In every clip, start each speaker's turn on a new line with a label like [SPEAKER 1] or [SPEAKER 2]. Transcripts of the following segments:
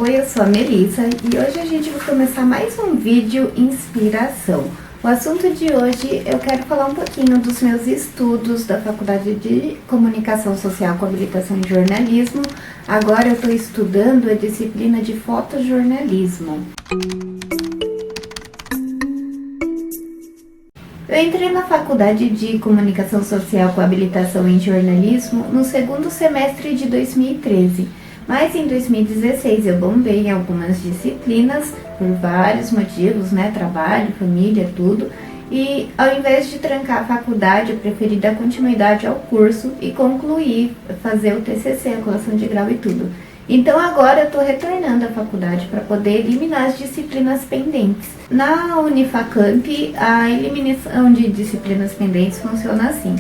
[SPEAKER 1] Oi, eu sou a Melissa e hoje a gente vai começar mais um vídeo inspiração. O assunto de hoje eu quero falar um pouquinho dos meus estudos da Faculdade de Comunicação Social com habilitação em jornalismo. Agora eu estou estudando a disciplina de fotojornalismo. Eu entrei na Faculdade de Comunicação Social com habilitação em jornalismo no segundo semestre de 2013. Mas em 2016 eu bombei em algumas disciplinas, por vários motivos, trabalho, família, tudo. E ao invés de trancar a faculdade, eu preferi dar continuidade ao curso e concluir, fazer o TCC, a colação de grau e tudo. Então agora eu estou retornando à faculdade para poder eliminar as disciplinas pendentes. Na Unifacamp, a eliminação de disciplinas pendentes funciona assim.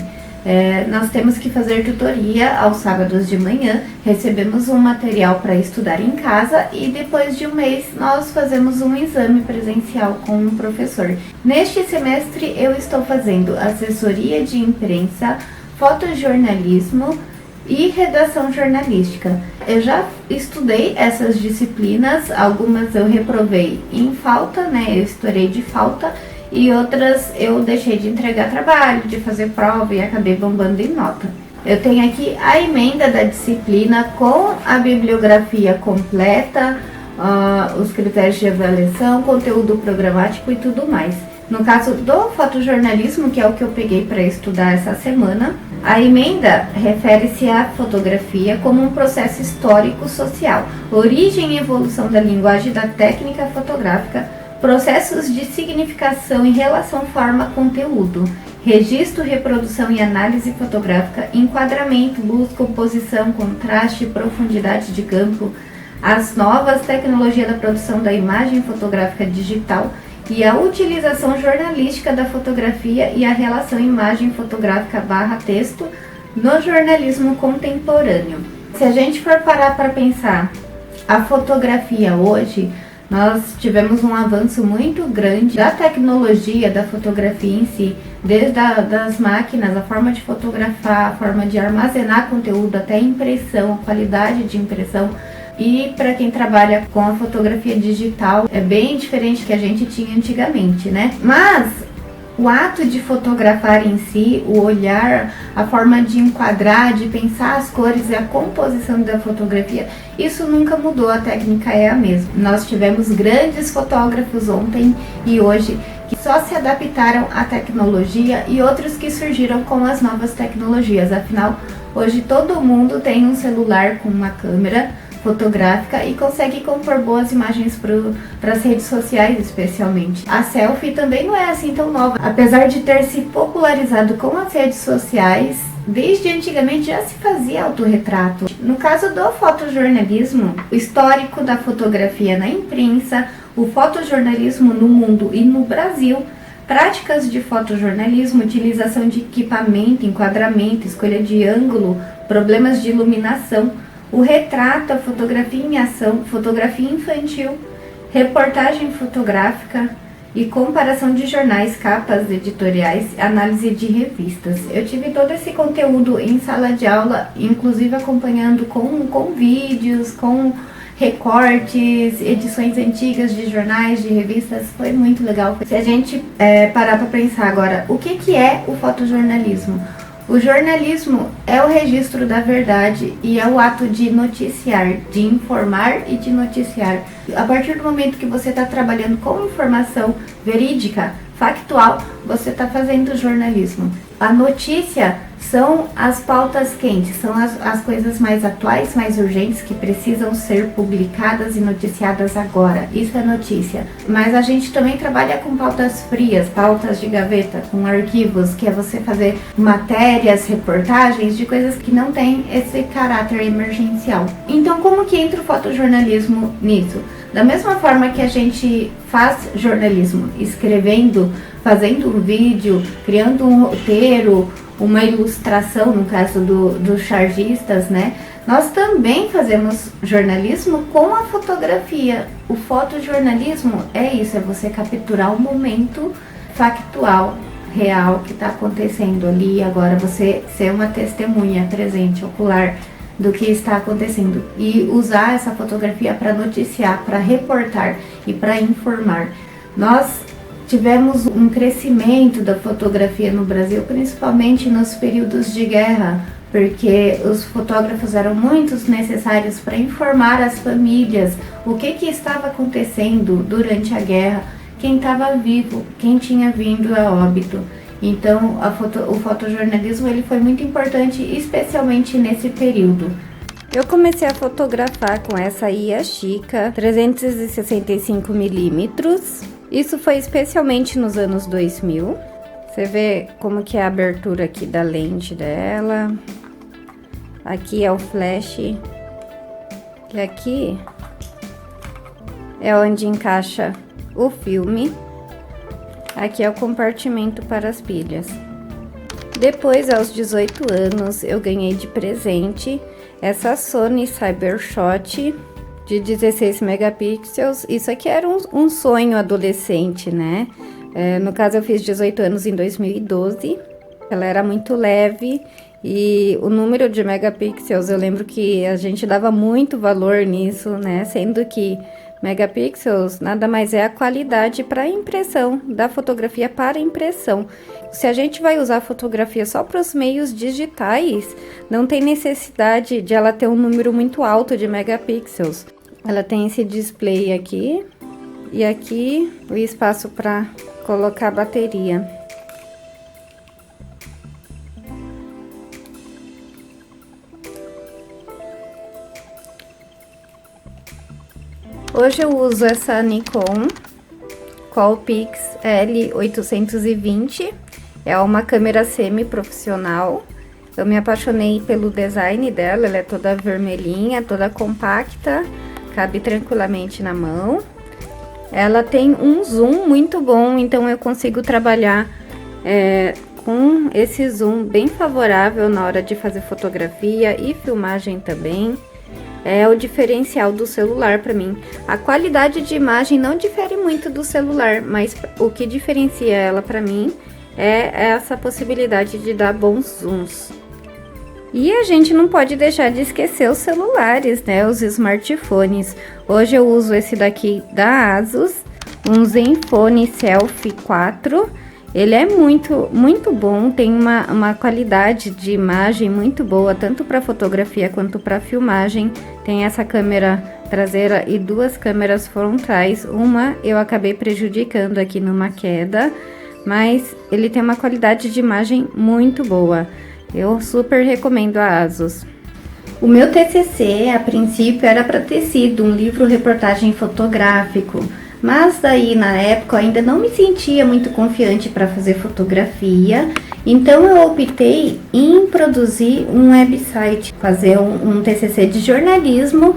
[SPEAKER 1] Nós temos que fazer tutoria aos sábados de manhã, recebemos um material para estudar em casa e depois de um mês nós fazemos um exame presencial com um professor. Neste semestre eu estou fazendo assessoria de imprensa, fotojornalismo e redação jornalística. Eu já estudei essas disciplinas, algumas eu reprovei em falta, eu estourei de falta. E outras eu deixei de entregar trabalho, de fazer prova e acabei bombando em nota. Eu tenho aqui a emenda da disciplina com a bibliografia completa, os critérios de avaliação, conteúdo programático e tudo mais. No caso do fotojornalismo, que é o que eu peguei para estudar essa semana, a emenda refere-se à fotografia como um processo histórico-social, origem e evolução da linguagem e da técnica fotográfica, processos de significação em relação forma-conteúdo, registro, reprodução e análise fotográfica, enquadramento, luz, composição, contraste, profundidade de campo, as novas tecnologias da produção da imagem fotográfica digital e a utilização jornalística da fotografia e a relação imagem fotográfica / texto no jornalismo contemporâneo. Se a gente for parar para pensar, a fotografia hoje, nós tivemos um avanço muito grande da tecnologia da fotografia em si, desde das máquinas, a forma de fotografar, a forma de armazenar conteúdo, até a impressão, a qualidade de impressão. E para quem trabalha com a fotografia digital, é bem diferente do que a gente tinha antigamente, Mas o ato de fotografar em si, o olhar, a forma de enquadrar, de pensar as cores e a composição da fotografia, isso nunca mudou, a técnica é a mesma. Nós tivemos grandes fotógrafos ontem e hoje que só se adaptaram à tecnologia e outros que surgiram com as novas tecnologias. Afinal, hoje todo mundo tem um celular com uma câmera fotográfica e consegue compor boas imagens para as redes sociais, especialmente. A selfie também não é assim tão nova, apesar de ter se popularizado com as redes sociais. Desde antigamente já se fazia autorretrato. No caso do fotojornalismo, o histórico da fotografia na imprensa, o fotojornalismo no mundo e no Brasil, práticas de fotojornalismo, utilização de equipamento, enquadramento, escolha de ângulo, problemas de iluminação, o retrato, a fotografia em ação, fotografia infantil, reportagem fotográfica e comparação de jornais, capas editoriais, análise de revistas. Eu tive todo esse conteúdo em sala de aula, inclusive acompanhando com vídeos, com recortes, edições antigas de jornais, de revistas. Foi muito legal. Se a gente parar para pensar agora, o que é o fotojornalismo? O jornalismo é o registro da verdade e é o ato de noticiar, de informar e de noticiar. A partir do momento que você está trabalhando com informação verídica, factual, você está fazendo jornalismo. A notícia são as pautas quentes, são as coisas mais atuais, mais urgentes, que precisam ser publicadas e noticiadas agora. Isso é notícia. Mas a gente também trabalha com pautas frias, pautas de gaveta, com arquivos, que é você fazer matérias, reportagens de coisas que não têm esse caráter emergencial. Então, como que entra o fotojornalismo nisso? Da mesma forma que a gente faz jornalismo escrevendo, fazendo um vídeo, criando um roteiro, uma ilustração, no caso dos chargistas, Nós também fazemos jornalismo com a fotografia. O fotojornalismo é isso, é você capturar o momento factual, real, que está acontecendo ali. Agora você ser uma testemunha presente, ocular do que está acontecendo e usar essa fotografia para noticiar, para reportar e para informar. Nós tivemos um crescimento da fotografia no Brasil, principalmente nos períodos de guerra, porque os fotógrafos eram muito necessários para informar as famílias o que estava acontecendo durante a guerra, quem estava vivo, quem tinha vindo a óbito. Então, o fotojornalismo ele foi muito importante, especialmente nesse período. Eu comecei a fotografar com essa Yashica 365mm. Isso foi especialmente nos anos 2000. Você vê como que é a abertura aqui da lente dela. Aqui é o flash. E aqui é onde encaixa o filme. Aqui é o compartimento para as pilhas. Depois, aos 18 anos, eu ganhei de presente essa Sony Cybershot de 16 megapixels. Isso aqui era um sonho adolescente, né? No caso, eu fiz 18 anos em 2012. Ela era muito leve e o número de megapixels, eu lembro que a gente dava muito valor nisso, né? Sendo que megapixels nada mais é a qualidade para impressão, da fotografia para impressão. Se a gente vai usar a fotografia só para os meios digitais, não tem necessidade de ela ter um número muito alto de megapixels. Ela tem esse display aqui e aqui o espaço para colocar a bateria. Hoje eu uso essa Nikon Coolpix L820, é uma câmera semi-profissional. Eu me apaixonei pelo design dela, ela é toda vermelhinha, toda compacta, cabe tranquilamente na mão. Ela tem um zoom muito bom, então eu consigo trabalhar com esse zoom bem favorável na hora de fazer fotografia e filmagem também. É o diferencial do celular para mim. A qualidade de imagem não difere muito do celular, mas o que diferencia ela para mim é essa possibilidade de dar bons zooms. E a gente não pode deixar de esquecer os celulares, né? Os smartphones. Hoje eu uso esse daqui da Asus, um Zenfone Selfie 4. Ele é muito bom, tem uma qualidade de imagem muito boa, tanto para fotografia quanto para filmagem. Tem essa câmera traseira e duas câmeras frontais. Uma eu acabei prejudicando aqui numa queda, mas ele tem uma qualidade de imagem muito boa. Eu super recomendo a Asus. O meu TCC, a princípio, era para ter sido um livro-reportagem fotográfico, mas daí na época eu ainda não me sentia muito confiante para fazer fotografia, então eu optei em produzir um website, fazer um TCC de jornalismo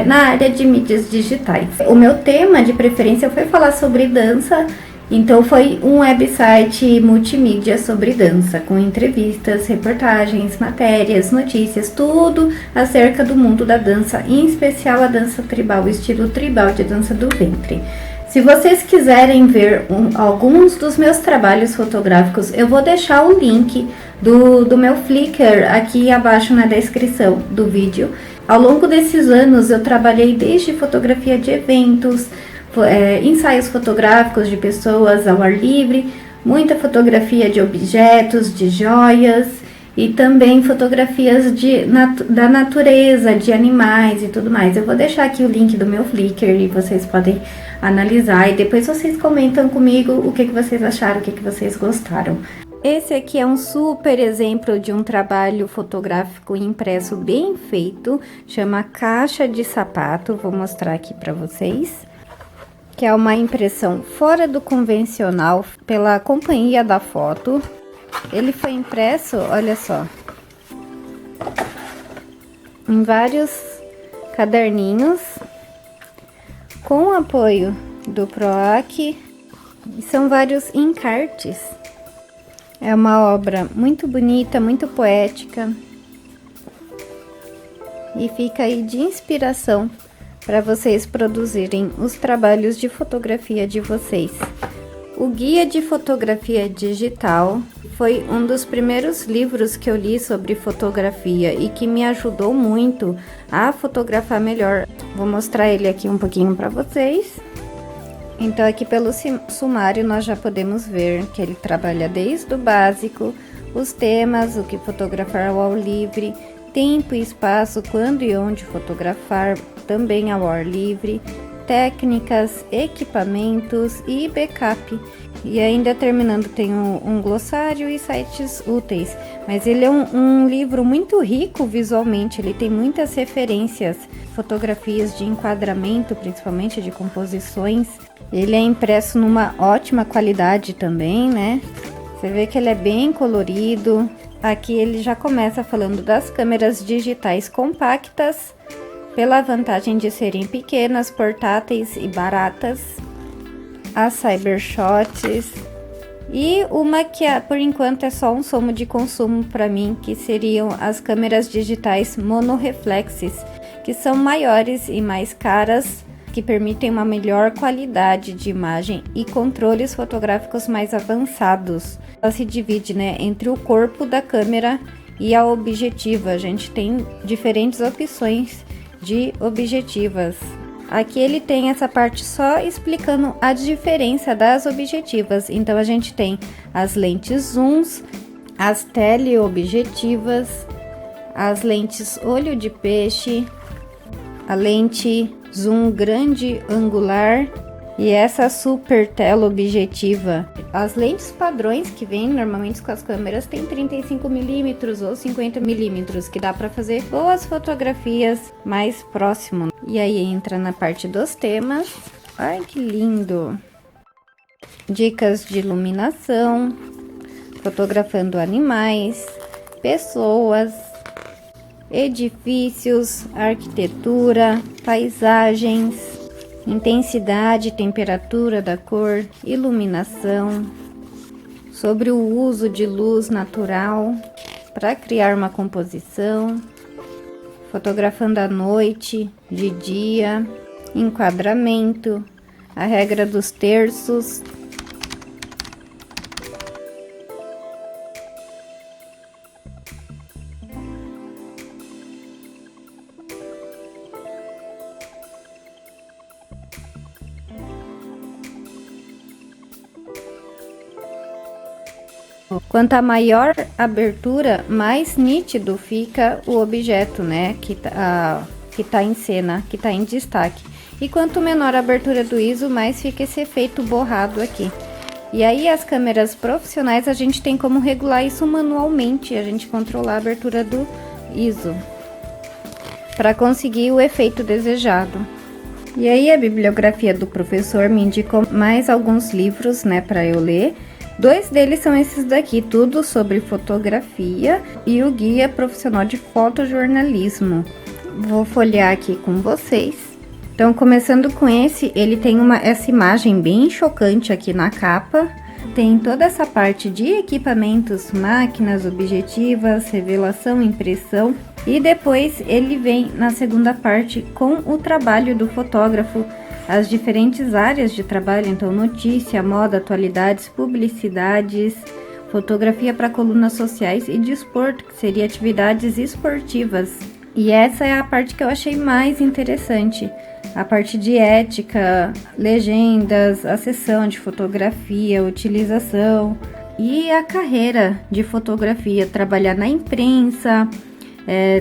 [SPEAKER 1] na área de mídias digitais. O meu tema de preferência foi falar sobre dança, então foi um website multimídia sobre dança, com entrevistas, reportagens, matérias, notícias, tudo acerca do mundo da dança, em especial a dança tribal, o estilo tribal de dança do ventre. Se vocês quiserem ver alguns dos meus trabalhos fotográficos, eu vou deixar o link do meu Flickr aqui abaixo na descrição do vídeo. Ao longo desses anos eu trabalhei desde fotografia de eventos, ensaios fotográficos de pessoas ao ar livre, muita fotografia de objetos, de joias e também fotografias da natureza, de animais e tudo mais. Eu vou deixar aqui o link do meu Flickr e vocês podem analisar e depois vocês comentam comigo o que vocês acharam, o que vocês gostaram. Esse aqui é um super exemplo de um trabalho fotográfico impresso bem feito, chama Caixa de Sapato, vou mostrar aqui para vocês. Que é uma impressão fora do convencional pela Companhia da Foto. Ele foi impresso, olha só, em vários caderninhos, com o apoio do PROAC, e são vários encartes. É uma obra muito bonita, muito poética, e fica aí de inspiração para vocês produzirem os trabalhos de fotografia de vocês. O guia de fotografia digital
[SPEAKER 2] foi um dos primeiros livros que eu li sobre fotografia e que me ajudou muito a fotografar melhor. Vou mostrar ele aqui um pouquinho para vocês. Então aqui pelo sumário nós já podemos ver que ele trabalha desde o básico, os temas, o que fotografar ao ar livre, tempo e espaço, quando e onde fotografar, também ao ar livre, técnicas, equipamentos e backup. E ainda terminando tem um glossário e sites úteis. Mas ele é um livro muito rico visualmente, ele tem muitas referências, fotografias de enquadramento, principalmente de composições. Ele é impresso numa ótima qualidade também, né? Você vê que ele é bem colorido. Aqui ele já começa falando das câmeras digitais compactas, pela vantagem de serem pequenas, portáteis e baratas. As Cybershots e uma que por enquanto é só um somo de consumo para mim, que seriam as câmeras digitais monoreflexes, que são maiores e mais caras, que permitem uma melhor qualidade de imagem e controles fotográficos mais avançados. Ela se divide, né, entre o corpo da câmera e a objetiva. A gente tem diferentes opções de objetivas. Aqui ele tem essa parte só explicando a diferença das objetivas. Então a gente tem as lentes zooms, as teleobjetivas, as lentes olho de peixe, a lente zoom grande angular e essa super teleobjetiva. As lentes padrões que vêm normalmente com as câmeras tem 35mm ou 50mm, que dá para fazer boas fotografias mais próximo. E aí entra na parte dos temas. Ai, que lindo! Dicas de iluminação, fotografando animais, pessoas, edifícios, arquitetura, paisagens, intensidade, temperatura da cor, iluminação, sobre o uso de luz natural para criar uma composição, fotografando à noite, de dia, enquadramento, a regra dos terços. Quanto a maior abertura, mais nítido fica o objeto, né, que tá em cena, que tá em destaque. E quanto menor a abertura do ISO, mais fica esse efeito borrado aqui. E aí as câmeras profissionais a gente tem como regular isso manualmente, a gente controlar a abertura do ISO para conseguir o efeito desejado. E aí a bibliografia do professor me indicou mais alguns livros, né, para eu ler. 2 deles são esses daqui, tudo sobre fotografia, e o Guia Profissional de Fotojornalismo. Vou folhear aqui com vocês. Então, começando com esse, ele tem essa imagem bem chocante aqui na capa. Tem toda essa parte de equipamentos, máquinas, objetivas, revelação, impressão. E depois ele vem na segunda parte com o trabalho do fotógrafo, as diferentes áreas de trabalho, então notícia, moda, atualidades, publicidades, fotografia para colunas sociais e desporto, que seria atividades esportivas. E essa é a parte que eu achei mais interessante, a parte de ética, legendas, a seção de fotografia, utilização e a carreira de fotografia, trabalhar na imprensa,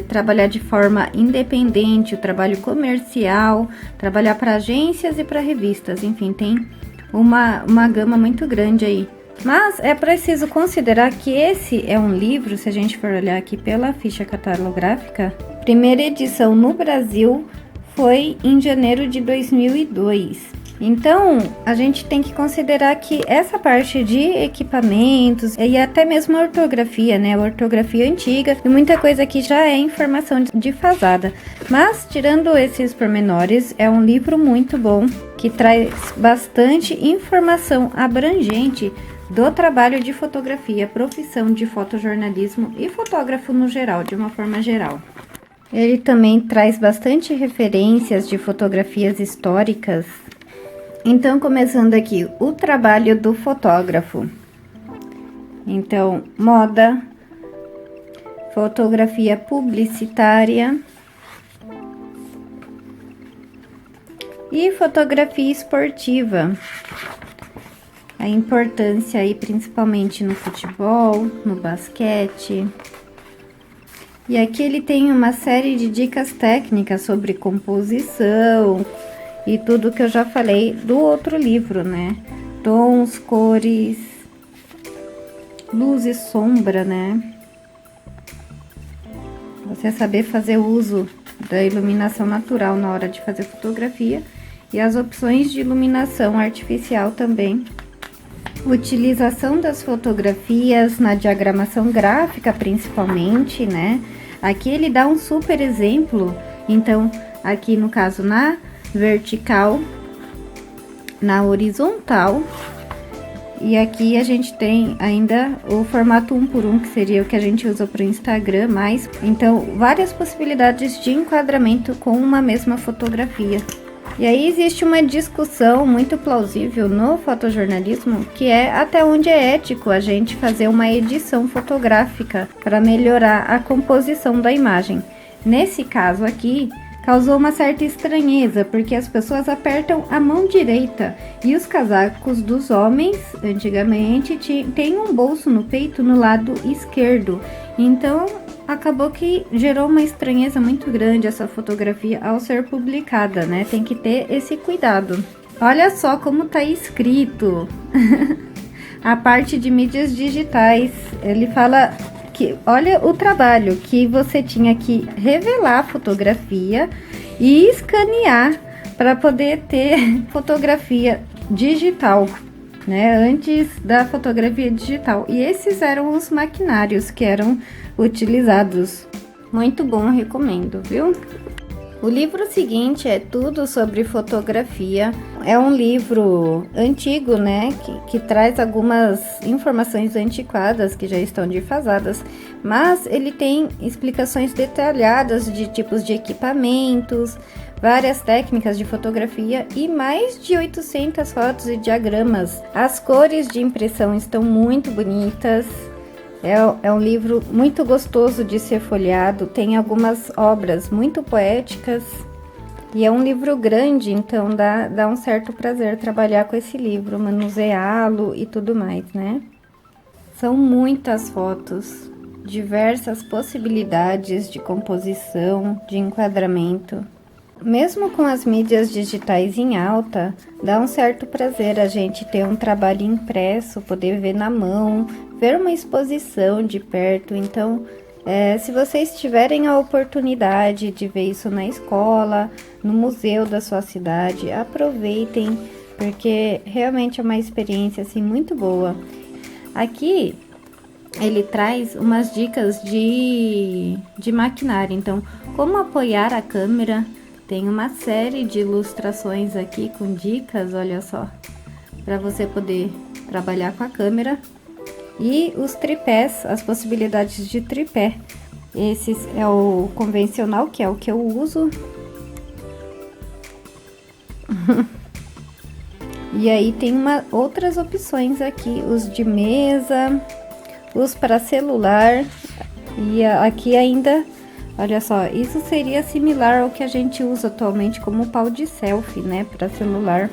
[SPEAKER 2] trabalhar de forma independente, o trabalho comercial, trabalhar para agências e para revistas, enfim, tem uma gama muito grande aí. Mas é preciso considerar que esse é um livro, se a gente for olhar aqui pela ficha catalográfica, primeira edição no Brasil foi em janeiro de 2002. Então, a gente tem que considerar que essa parte de equipamentos e até mesmo a ortografia, né? A ortografia antiga e muita coisa aqui já é informação defasada. Mas, tirando esses pormenores, é um livro muito bom que traz bastante informação abrangente do trabalho de fotografia, profissão de fotojornalismo e fotógrafo no geral, de uma forma geral. Ele também traz bastante referências de fotografias históricas. Então, começando aqui, o trabalho do fotógrafo. Então, moda, fotografia publicitária e fotografia esportiva. A importância aí principalmente no futebol, no basquete. E aqui ele tem uma série de dicas técnicas sobre composição e tudo que eu já falei do outro livro, né? Tons, cores, luz e sombra, né? Você saber fazer uso da iluminação natural na hora de fazer fotografia e as opções de iluminação artificial também. Utilização das fotografias na diagramação gráfica, principalmente, né? Aqui ele dá um super exemplo. Então, aqui no caso na vertical, na horizontal, e aqui a gente tem ainda o formato 1:1, que seria o que a gente usa para o Instagram, mas então várias possibilidades de enquadramento com uma mesma fotografia. E aí existe uma discussão muito plausível no fotojornalismo, que é até onde é ético a gente fazer uma edição fotográfica para melhorar a composição da imagem. Nesse caso aqui, causou uma certa estranheza, porque as pessoas apertam a mão direita e os casacos dos homens, antigamente, tem um bolso no peito no lado esquerdo. Então, acabou que gerou uma estranheza muito grande essa fotografia ao ser publicada, né? Tem que ter esse cuidado. Olha só como tá escrito. A parte de mídias digitais, ele fala que, olha o trabalho, que você tinha que revelar a fotografia e escanear para poder ter fotografia digital, né? Antes da fotografia digital. E esses eram os maquinários que eram utilizados. Muito bom, recomendo, viu? O livro seguinte é Tudo sobre Fotografia. É um livro antigo, né? Que traz algumas informações antiquadas que já estão defasadas, mas ele tem explicações detalhadas de tipos de equipamentos, várias técnicas de fotografia e mais de 800 fotos e diagramas. As cores de impressão estão muito bonitas. É um livro muito gostoso de ser folheado, tem algumas obras muito poéticas e é um livro grande, então dá um certo prazer trabalhar com esse livro, manuseá-lo e tudo mais, né? São muitas fotos, diversas possibilidades de composição, de enquadramento. Mesmo com as mídias digitais em alta, dá um certo prazer a gente ter um trabalho impresso, poder ver na mão, ver uma exposição de perto. Então, se vocês tiverem a oportunidade de ver isso na escola, no museu da sua cidade, aproveitem, porque realmente é uma experiência assim, muito boa. Aqui, ele traz umas dicas de maquinário. Então, como apoiar a câmera. Tem uma série de ilustrações aqui com dicas, olha só, para você poder trabalhar com a câmera. E os tripés, as possibilidades de tripé. Esse é o convencional, que é o que eu uso. E aí tem outras opções aqui, os de mesa, os para celular. E aqui ainda... Olha só, isso seria similar ao que a gente usa atualmente como pau de selfie, né, para celular.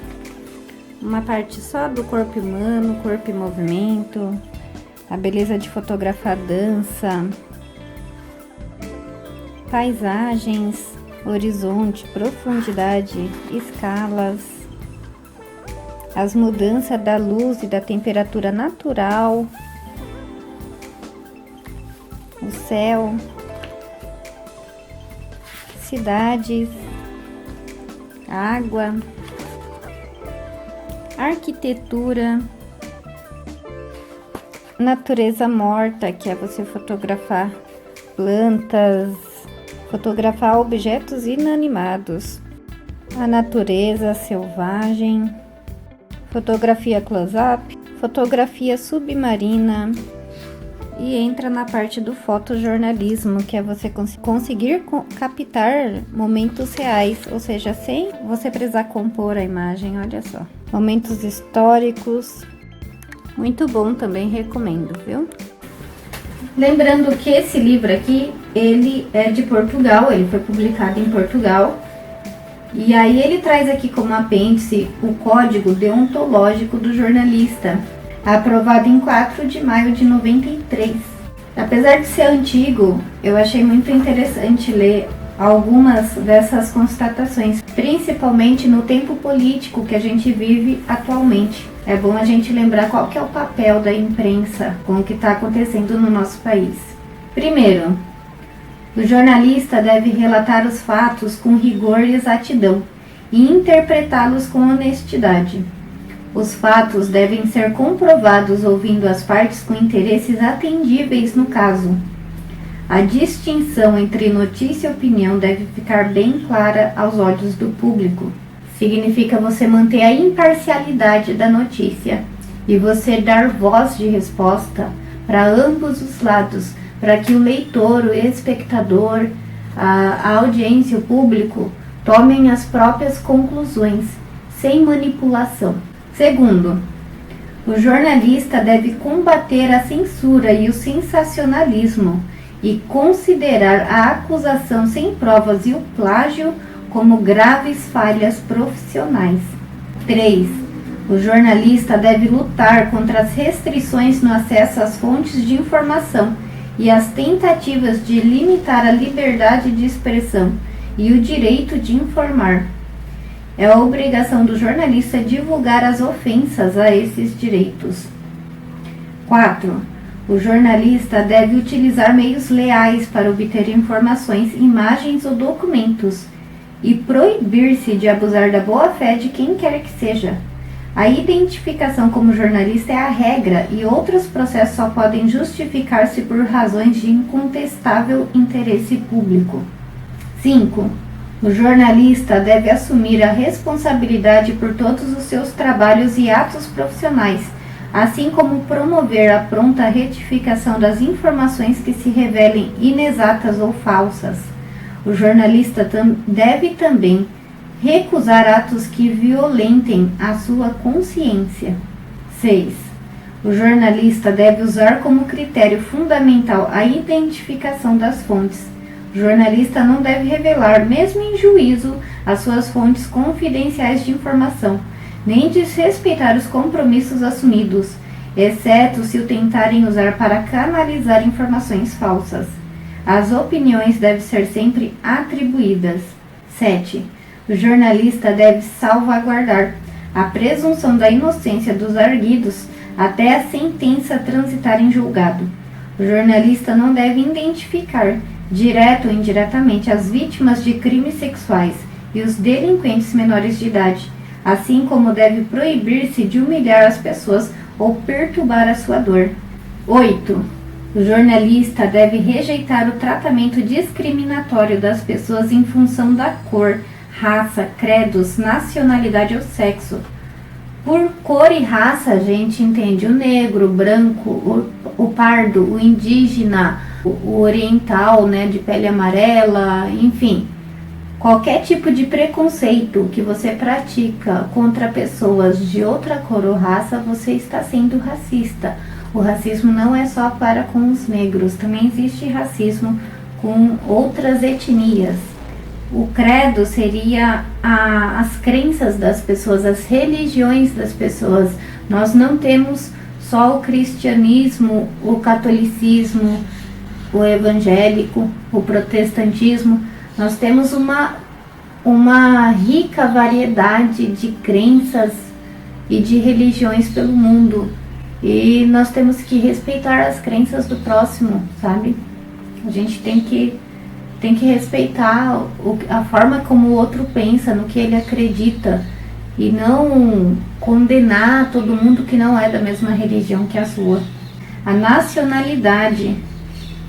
[SPEAKER 2] Uma parte só do corpo humano, corpo em movimento, a beleza de fotografar dança, paisagens, horizonte, profundidade, escalas, as mudanças da luz e da temperatura natural, o céu, cidades, água, arquitetura, natureza morta, que é você fotografar plantas, fotografar objetos inanimados, a natureza selvagem, fotografia close-up, fotografia submarina. E entra na parte do fotojornalismo, que é você conseguir captar momentos reais, ou seja, sem você precisar compor a imagem, olha só. Momentos históricos, Muito bom, também recomendo, viu?
[SPEAKER 1] Lembrando que esse livro aqui, ele é de Portugal, ele foi publicado em Portugal. E aí ele traz aqui como apêndice o Código Deontológico do Jornalista, aprovado em 4 de maio de 93. Apesar de ser antigo, eu achei muito interessante ler algumas dessas constatações, principalmente no tempo político que a gente vive atualmente. É bom a gente lembrar qual que é o papel da imprensa com o que está acontecendo no nosso país. Primeiro, o jornalista deve relatar os fatos com rigor e exatidão e interpretá-los com honestidade. Os fatos devem ser comprovados ouvindo as partes com interesses atendíveis no caso. A distinção entre notícia e opinião deve ficar bem clara aos olhos do público. Significa você manter a imparcialidade da notícia e você dar voz de resposta para ambos os lados, para que o leitor, o espectador, a audiência, o público tomem as próprias conclusões, sem manipulação. Segundo, o jornalista deve combater a censura e o sensacionalismo e considerar a acusação sem provas e o plágio como graves falhas profissionais. 3. O jornalista deve lutar contra as restrições no acesso às fontes de informação e as tentativas de limitar a liberdade de expressão e o direito de informar. É a obrigação do jornalista divulgar as ofensas a esses direitos. 4. O jornalista deve utilizar meios leais para obter informações, imagens ou documentos e proibir-se de abusar da boa-fé de quem quer que seja. A identificação como jornalista é a regra e outros processos só podem justificar-se por razões de incontestável interesse público. 5. O jornalista deve assumir a responsabilidade por todos os seus trabalhos e atos profissionais, assim como promover a pronta retificação das informações que se revelem inexatas ou falsas. O jornalista deve também recusar atos que violentem a sua consciência. 6. O jornalista deve usar como critério fundamental a identificação das fontes. O jornalista não deve revelar, mesmo em juízo, as suas fontes confidenciais de informação, nem desrespeitar os compromissos assumidos, exceto se o tentarem usar para canalizar informações falsas. As opiniões devem ser sempre atribuídas. 7. O jornalista deve salvaguardar a presunção da inocência dos arguidos até a sentença transitar em julgado. O jornalista não deve identificar, direto ou indiretamente, as vítimas de crimes sexuais e os delinquentes menores de idade, assim como deve proibir-se de humilhar as pessoas ou perturbar a sua dor. 8. O jornalista deve rejeitar o tratamento discriminatório das pessoas em função da cor, raça, credos, nacionalidade ou sexo. Por cor e raça, a gente entende o negro, o branco, o pardo, o indígena, o oriental, né, de pele amarela, enfim. Qualquer tipo de preconceito que você pratica contra pessoas de outra cor ou raça, você está sendo racista. O racismo não é só para com os negros, também existe racismo com outras etnias. O credo seria as crenças das pessoas, as religiões das pessoas. Nós não temos só o cristianismo, o catolicismo, o evangélico, o protestantismo. Nós temos uma rica variedade de crenças e de religiões pelo mundo. E nós temos que respeitar as crenças do próximo, sabe? A gente tem que respeitar a forma como o outro pensa, no que ele acredita, e não condenar todo mundo que não é da mesma religião que a sua. A nacionalidade.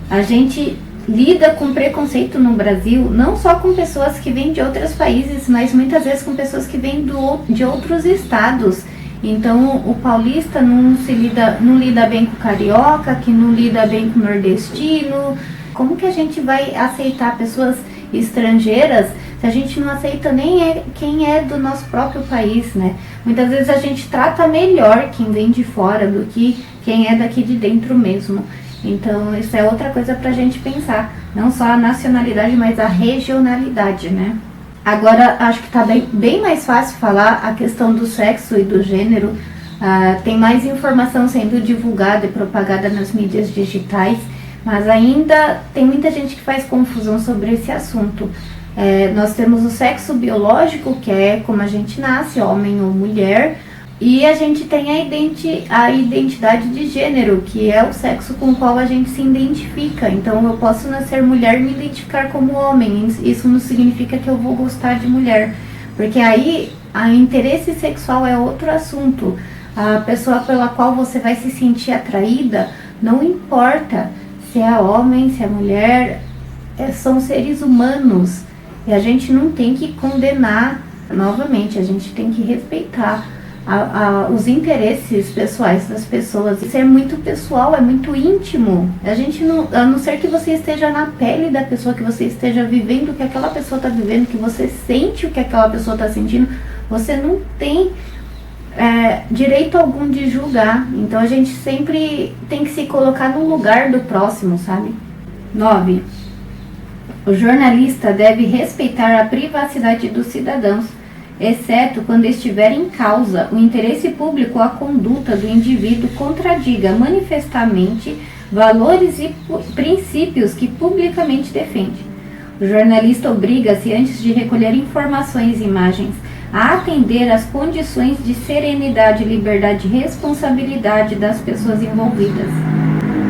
[SPEAKER 1] A gente lida com preconceito no Brasil, não só com pessoas que vêm de outros países, mas muitas vezes com pessoas que vêm de outros estados. Então o paulista não lida bem com o carioca, que não lida bem com o nordestino. Como que a gente vai aceitar pessoas estrangeiras se a gente não aceita nem quem é do nosso próprio país, né? Muitas vezes a gente trata melhor quem vem de fora do que quem é daqui de dentro mesmo. Então isso é outra coisa pra gente pensar, não só a nacionalidade, mas a regionalidade, né? Agora acho que tá bem mais fácil falar a questão do sexo e do gênero. Tem mais informação sendo divulgada e propagada nas mídias digitais, mas ainda tem muita gente que faz confusão sobre esse assunto. Nós temos o sexo biológico, que é como a gente nasce, homem ou mulher, e a gente tem a identidade de gênero, que é o sexo com o qual a gente se identifica. Então eu posso nascer mulher e me identificar como homem, isso não significa que eu vou gostar de mulher, porque aí o interesse sexual é outro assunto. A pessoa pela qual você vai se sentir atraída, não importa se é homem, se é mulher, são seres humanos. E a gente não tem que condenar, novamente, a gente tem que respeitar os interesses pessoais das pessoas. Isso é muito pessoal, é muito íntimo. A não ser que você esteja na pele da pessoa, que você esteja vivendo o que aquela pessoa está vivendo, que você sente o que aquela pessoa está sentindo, você não tem direito algum de julgar. Então a gente sempre tem que se colocar no lugar do próximo, sabe? 9. O jornalista deve respeitar a privacidade dos cidadãos, exceto quando estiver em causa o interesse público ou a conduta do indivíduo contradiga manifestamente valores e princípios que publicamente defende. O jornalista obriga-se, antes de recolher informações e imagens, a atender às condições de serenidade, liberdade e responsabilidade das pessoas envolvidas.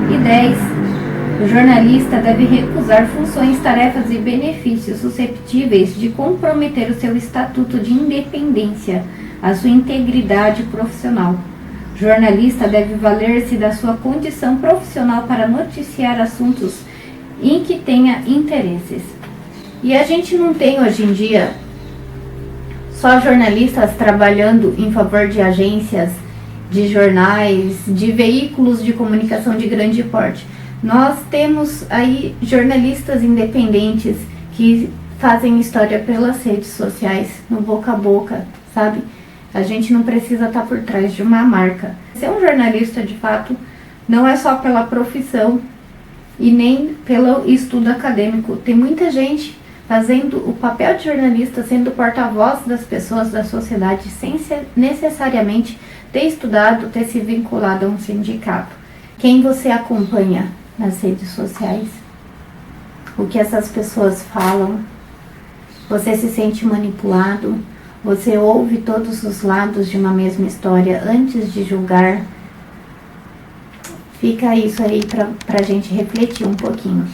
[SPEAKER 1] E 10. O jornalista deve recusar funções, tarefas e benefícios susceptíveis de comprometer o seu estatuto de independência, a sua integridade profissional. O jornalista deve valer-se da sua condição profissional para noticiar assuntos em que tenha interesses. E a gente não tem hoje em dia só jornalistas trabalhando em favor de agências, de jornais, de veículos de comunicação de grande porte. Nós temos aí jornalistas independentes que fazem história pelas redes sociais, no boca a boca, sabe? A gente não precisa estar por trás de uma marca. Ser um jornalista, de fato, não é só pela profissão e nem pelo estudo acadêmico. Tem muita gente fazendo o papel de jornalista, sendo porta-voz das pessoas da sociedade, sem necessariamente ter estudado, ter se vinculado a um sindicato. Quem você acompanha nas redes sociais? O que essas pessoas falam? Você se sente manipulado? Você ouve todos os lados de uma mesma história antes de julgar? Fica isso aí pra gente refletir um pouquinho.